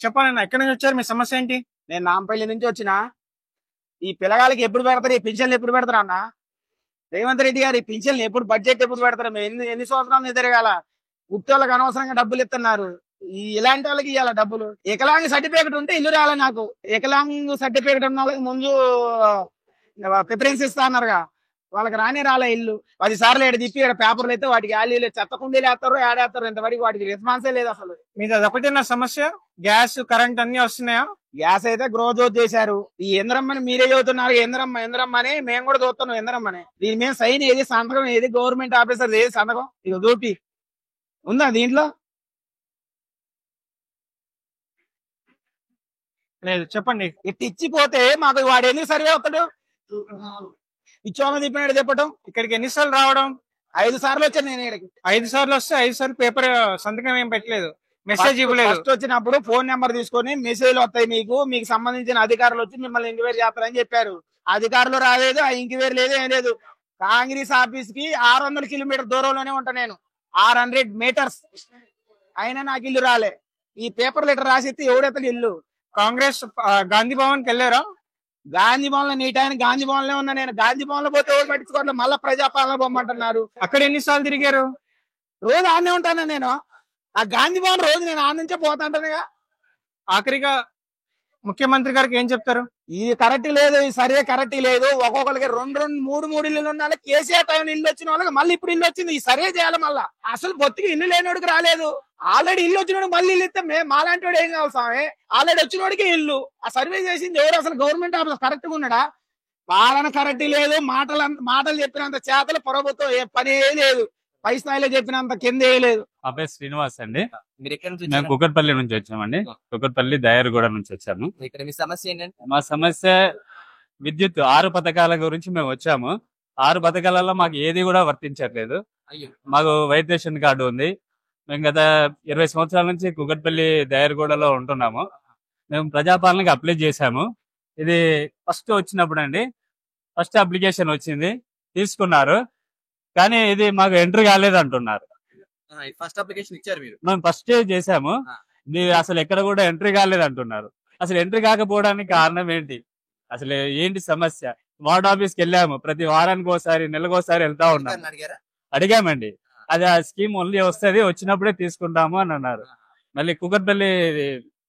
చెప్పాలన్నా ఎక్కడి నుంచి వచ్చారు? మీ సమస్య ఏంటి? నేను నాంపల్లి నుంచి వచ్చిన. ఈ పిల్లగాళ్ళకి ఎప్పుడు పెడతారు? ఈ పింఛన్లు ఎప్పుడు పెడతారు అన్న? రేవంత్ రెడ్డి గారు ఈ పింఛన్లు ఎప్పుడు, బడ్జెట్ ఎప్పుడు పెడతారు? మేము ఎన్ని సంవత్సరాలు ఎదరగాల? ఉత్తోళ్ళకి అనవసరంగా డబ్బులు ఇస్తున్నారు. ఇలాంటి వాళ్ళకి ఇవ్వాలి డబ్బులు. వికలాంగ్ సర్టిఫికేట్ ఉంటే ఇల్లు రాలే నాకు. వికలాంగ్ సర్టిఫికేట్ ఉన్న వాళ్ళకి ముందు ప్రిఫరెన్స్ ఇస్తా అన్నారుగా, వాళ్ళకి రాలే ఇల్లు. 10 సార్లు ఏడు తిప్పి ఇక్కడ పేపర్లు అయితే వాటికి వాల్యూ లేదు. చెత్తకుండీలు వేస్తారు, ఏడేస్తారు, ఇంతవరకు వాటికి రెస్పాన్సే లేదు అసలు. మీది అదొకటేనా సమస్య? గ్యాస్, కరెంట్ అన్ని వస్తున్నాయా? గ్యాస్ అయితే గ్రోత్ చేశారు. ఈ ఇంద్రమ్మని మీరే చదువుతున్నారు. ఇంద్రమ్మ అని మేము కూడా చూస్తున్నాం. ఇంద్రమ్మని దీని మీద సైన్ ఏది, సంతకం ఏది, గవర్నమెంట్ ఆఫీసర్ ఏది సంతకం? ఇక చూపి ఉందా దీంట్లో? లేదు, చెప్పండి. ఇట్టి ఇచ్చిపోతే మాకు వాడు ఎందుకు సర్వే అవుతాడు? ఇచ్చోళ్ళని తిప్పినాడు చెప్పటం. ఇక్కడికి ఎన్నిసార్లు రావడం? 5 సార్లు వచ్చాను నేను ఇక్కడికి. 5 సార్లు వస్తే 5 సార్లు పేపర్ సంతకం ఏం పెట్టలేదు, మెసేజ్ ఇవ్వలేదు. ఫస్ట్ వచ్చినప్పుడు ఫోన్ నెంబర్ తీసుకొని మెసేజ్లు వస్తాయి, మీకు సంబంధించిన అధికారులు వచ్చి మిమ్మల్ని ఎంక్వైరీ చేస్తారని చెప్పారు. అధికారులు రాలేదు, ఆ ఎంక్వైరీ లేదు, ఏం లేదు. కాంగ్రెస్ ఆఫీస్ కి 600 కిలోమీటర్ దూరంలోనే ఉంటా నేను, 600 మీటర్స్. అయినా నాకు ఇల్లు రాలే. ఈ పేపర్ లెటర్ రాసిస్తే ఎవడెత్తడు ఇల్లు? కాంగ్రెస్ గాంధీ భవన్ కి వెళ్ళారా? గాంధీ భవన్ లో నీటాయని గాంధీ భవన్ లో ఉన్నా నేను. గాంధీ భవన్ లో పోతే ఎవరు పట్టించుకోవట్లేదు, మళ్ళీ ప్రజాపాలన బొమ్మంటున్నారు. అక్కడ ఎన్నిసార్లు తిరిగారు? రోజు ఆడనే ఉంటాను నేను. ఆ గాంధీ భవన్ రోజు నేను ఆడ నుంచే పోతాంటానుగా. ఆఖరిగా ముఖ్యమంత్రి గారికి ఏం చెప్తారు? ఇది కరెక్ట్ లేదు, ఈ సర్వే కరెక్ట్ లేదు. ఒక్కొక్కరికి 2 3 ఇల్లు ఉన్న కేసీఆర్ టైం ఇల్లు వచ్చిన వాళ్ళకి మళ్ళీ ఇప్పుడు ఇల్లు వచ్చింది. ఈ సర్వే చేయాలి మళ్ళా. అసలు బొత్తికి ఇల్లు లేనివాడికి రాలేదు. ఆల్రెడీ ఇల్లు వచ్చినోడు మళ్ళీ ఇల్లు ఇస్తే మాలాంటి వాడు ఏం కావాలి స్వామి? ఆల్రెడీ వచ్చినోడికి ఇల్లు. ఆ సర్వే చేసింది ఎవరు? అసలు గవర్నమెంట్ ఆఫీస్ కరెక్ట్ గా ఉన్నాడా? పాలన కరెక్ట్ లేదు. మాటలు చెప్పినంత చేతలు ప్రభుత్వం పని లేదు. పై స్థాయిలో చెప్పినంత కింద లేదు. మా పేరు శ్రీనివాస్ అండి. మీరు ఎక్కడి నుంచి మేము వచ్చారు? కుకట్పల్లి నుంచి వచ్చామండి. కుకట్పల్లి దయారుగూడ నుంచి వచ్చాము. ఇక్కడ మీ సమస్య ఏంటంటే? మా సమస్య విద్యుత్ 6 పథకాల గురించి మేము వచ్చాము. 6 పథకాలలో మాకు ఏది కూడా వర్తించట్లేదు. అయ్యో, మాకు వైట్ రేషన్ కార్డు ఉంది. మేము గత 20 సంవత్సరాల నుంచి కుకట్పల్లి దయారుగూడలో ఉంటున్నాము. మేము ప్రజాపాలనకి అప్లై చేశాము. ఇది ఫస్ట్ వచ్చినప్పుడు అండి, ఫస్ట్ అప్లికేషన్ వచ్చింది, తీసుకున్నారు. కానీ ఇది మాకు ఎంట్రీ కాలేదు అంటున్నారు. ఫస్ట్ అప్లికేషన్ ఇచ్చారు మీరు? మేము ఫస్ట్ చేసాము, ఇది అసలు ఎక్కడ కూడా ఎంట్రీ కాలేదు అంటున్నారు. అసలు ఎంట్రీ కాకపోవడానికి కారణం ఏంటి? అసలు ఏంటి సమస్య? వార్డ్ ఆఫీస్కి వెళ్ళాము, ప్రతి వారానికి ఒకసారి, నెలకోసారి వెళ్తా ఉన్నాము. అధికారులను అడిగారా? అడిగామండి. అది ఆ స్కీమ్ ఓన్లీ వస్తుంది, వచ్చినప్పుడే తీసుకుంటాము అని అన్నారు. మళ్ళీ కుకట్పల్లి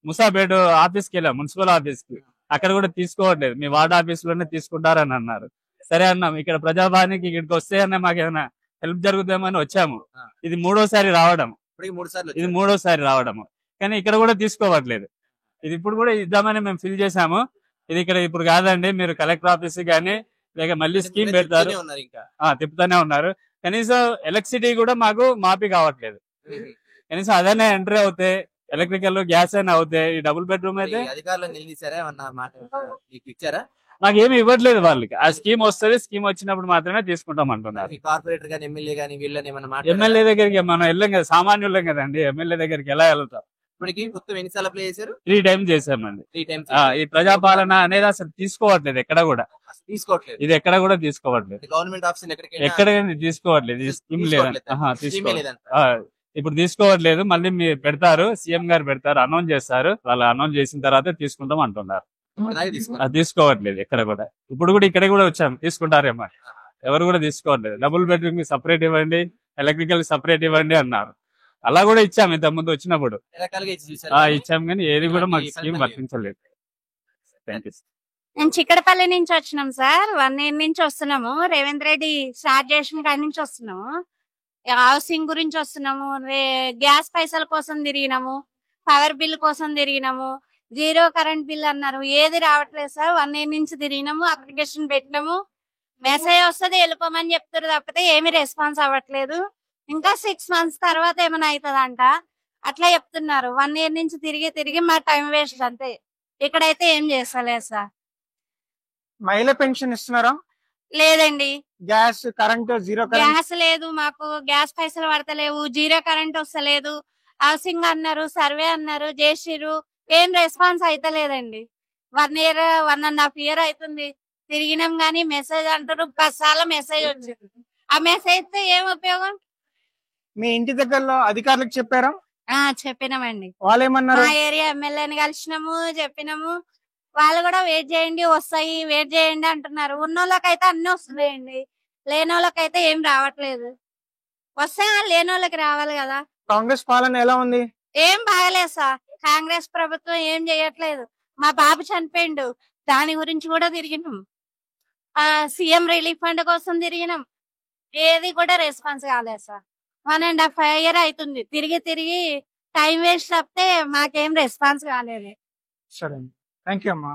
ముసాపేట ఆఫీస్కి వెళ్ళాం, మున్సిపల్ ఆఫీస్కి. అక్కడ కూడా తీసుకోవట్లేదు, మీ వార్డ్ ఆఫీస్ లోనే తీసుకుంటారని అన్నారు. సరే అన్నాం, ఇక్కడ ప్రజాభానికి ఇక్కడికి వస్తే అన్న మాకు ఏమైనా హెల్ప్ జరుగుతామని వచ్చాము. ఇది 3వసారి రావడం, ఇప్పటికి 3 సార్లు ఇది 3వసారి రావడము. కానీ ఇక్కడ కూడా తీసుకోవట్లేదు. ఇది ఇప్పుడు కూడా ఇద్దామని మేము ఫిల్ చేసాము. ఇది ఇక్కడ ఇప్పుడు కాదండి, మీరు కలెక్టర్ ఆఫీస్ కానీ లేక మళ్ళీ స్కీమ్ పెడతారు, ఉన్నారు ఇంకా. తిప్పుతానే ఉన్నారు. కనీసం ఎలక్ట్రిసిటీ కూడా మాకు మాఫీ కావట్లేదు. కనీసం అదైనా ఎంట్రీ అవుతాయి, ఎలక్ట్రికల్ గ్యాస్ అయినా అవుతాయి. ఈ డబుల్ బెడ్రూమ్ అయితే అధికారులను నిలదీశారా? ఏమన్నా మాట ఇచ్చారా? నాకు ఏమి ఇవ్వట్లేదు వాళ్ళకి. ఆ స్కీమ్ వస్తుంది, స్కీమ్ వచ్చినప్పుడు మాత్రమే తీసుకుంటాం అంటున్నారు. కార్పొరేటర్ గానీ, ఎమ్మెల్యే గానీ వీళ్ళని ఏమన్నా ఎమ్మెల్యే దగ్గరికి మనం వెళ్ళాం కదా, సామాన్యులం కదండి. ఎమ్మెల్యే దగ్గరికి ఎలా వెళ్తాం? ఇప్పటికి మొత్తం ఎన్నిసార్లు అప్లై చేశారు? 3 టైమ్స్ చేసామండి. 3 టైమ్స్. ఈ ప్రజాపాలన అనేది అసలు తీసుకోవట్లేదు ఎక్కడ కూడా. తీసుకోవట్లేదు. ఇది ఎక్కడ కూడా తీసుకోవట్లేదు, గవర్నమెంట్ ఆఫీస్ ఎక్కడ తీసుకోవట్లేదు. ఈ స్కీమ్ లేదండి, లేదంట. ఇప్పుడు తీసుకోవట్లేదు. మళ్ళీ మీరు పెడతారు, సీఎం గారు పెడతారు, అనౌన్స్ చేస్తారు. వాళ్ళు అనౌన్స్ చేసిన తర్వాత తీసుకుంటాం అంటున్నారు. అది తీసుకోవట్లేదు ఎక్కడ కూడా. ఇప్పుడు కూడా ఇక్కడ కూడా వచ్చాము, తీసుకుంటారేమో. ఎవరు కూడా తీసుకోవట్లేదు. డబుల్ బెడ్రూమ్ కి సపరేట్ ఇవ్వండి, ఎలక్ట్రికల్ సపరేట్ ఇవ్వండి అన్నారు. అలా కూడా ఇచ్చాము ఇంత ముందు వచ్చినప్పుడు. ఇచ్చాము, కానీ ఏది కూడా మాకు స్కీమ్ వర్తించలేదు. Thank you. నేను చిక్కడపల్లి నుంచి వచ్చినాం సార్. 1 year నుంచి వస్తున్నాము. రేవంత్ రెడ్డి స్టార్ట్ చేసిన కాడి నుంచి వస్తున్నాము. హౌసింగ్ గురించి వస్తున్నాము, గ్యాస్ పైసల కోసం తిరిగినాము, పవర్ బిల్ కోసం తిరిగినాము, 0 కరెంట్ బిల్ అన్నారు. ఏది రావట్లేదు సార్. 1 year నుంచి తిరిగినాము, అప్లికేషన్ పెట్టినాము, మెసేజ్ వస్తుంది వెళ్ళిపోమని చెప్తారు తప్పితే ఏమి రెస్పాన్స్ అవ్వట్లేదు. ఇంకా 6 months తర్వాత ఏమైనా అవుతుందంట అట్లా చెప్తున్నారు. 1 year నుంచి తిరిగి మా టైం వేస్ట్ అంతే. ఇక్కడైతే ఏం చేస్తలేదు సార్. మహిళా పెన్షన్ ఇస్తున్నారా? లేదండి. Gas, current, 0 current. గ్యాస్ లేదు మాకు, గ్యాస్ పైసలు పడతలేవు, 0 కరెంట్ వస్తలేదు. హౌసింగ్ అన్నారు, సర్వే అన్నారు, చేసిర్రు, ఏం రెస్పాన్స్ అయితలేదండి. 1 year 1.5 year అవుతుంది తిరిగినాం గానీ మెసేజ్ అంటారు. 10 సార్లు మెసేజ్ వచ్చింది. ఆ మెసేజ్ తో ఏం ఉపయోగం? మీ ఇంటి దగ్గరలో అధికారులకు చెప్పారా? చెప్పినామండి. వాళ్ళు ఏమన్నారు? మా ఏరియా ఎమ్మెల్యేని కలిసినాము, చెప్పినాము. వాళ్ళు కూడా వెయిట్ చేయండి, వస్తాయి, వెయిట్ చేయండి అంటున్నారు. ఉన్నోళ్ళకైతే అన్ని వస్తున్నాయండి, లేనోళ్ళకైతే ఏం రావట్లేదు. వస్తే లేనోళ్ళకి రావాలి కదా. కాంగ్రెస్ పాలన ఎలా ఉంది? ఏం బాగలేదు సార్, కాంగ్రెస్ ప్రభుత్వం ఏం చేయట్లేదు. మా బాబు చనిపోయిండు, దాని గురించి కూడా తిరిగినాం. సీఎం రిలీఫ్ ఫండ్ కోసం తిరిగినాం, ఏది కూడా రెస్పాన్స్ కాలేదు సార్. 1.5 year అవుతుంది తిరిగి తిరిగి, టైం వేస్ట్ తప్పితే మాకేం రెస్పాన్స్ కాలేదు. సరే, థ్యాంక్ యూ అమ్మా.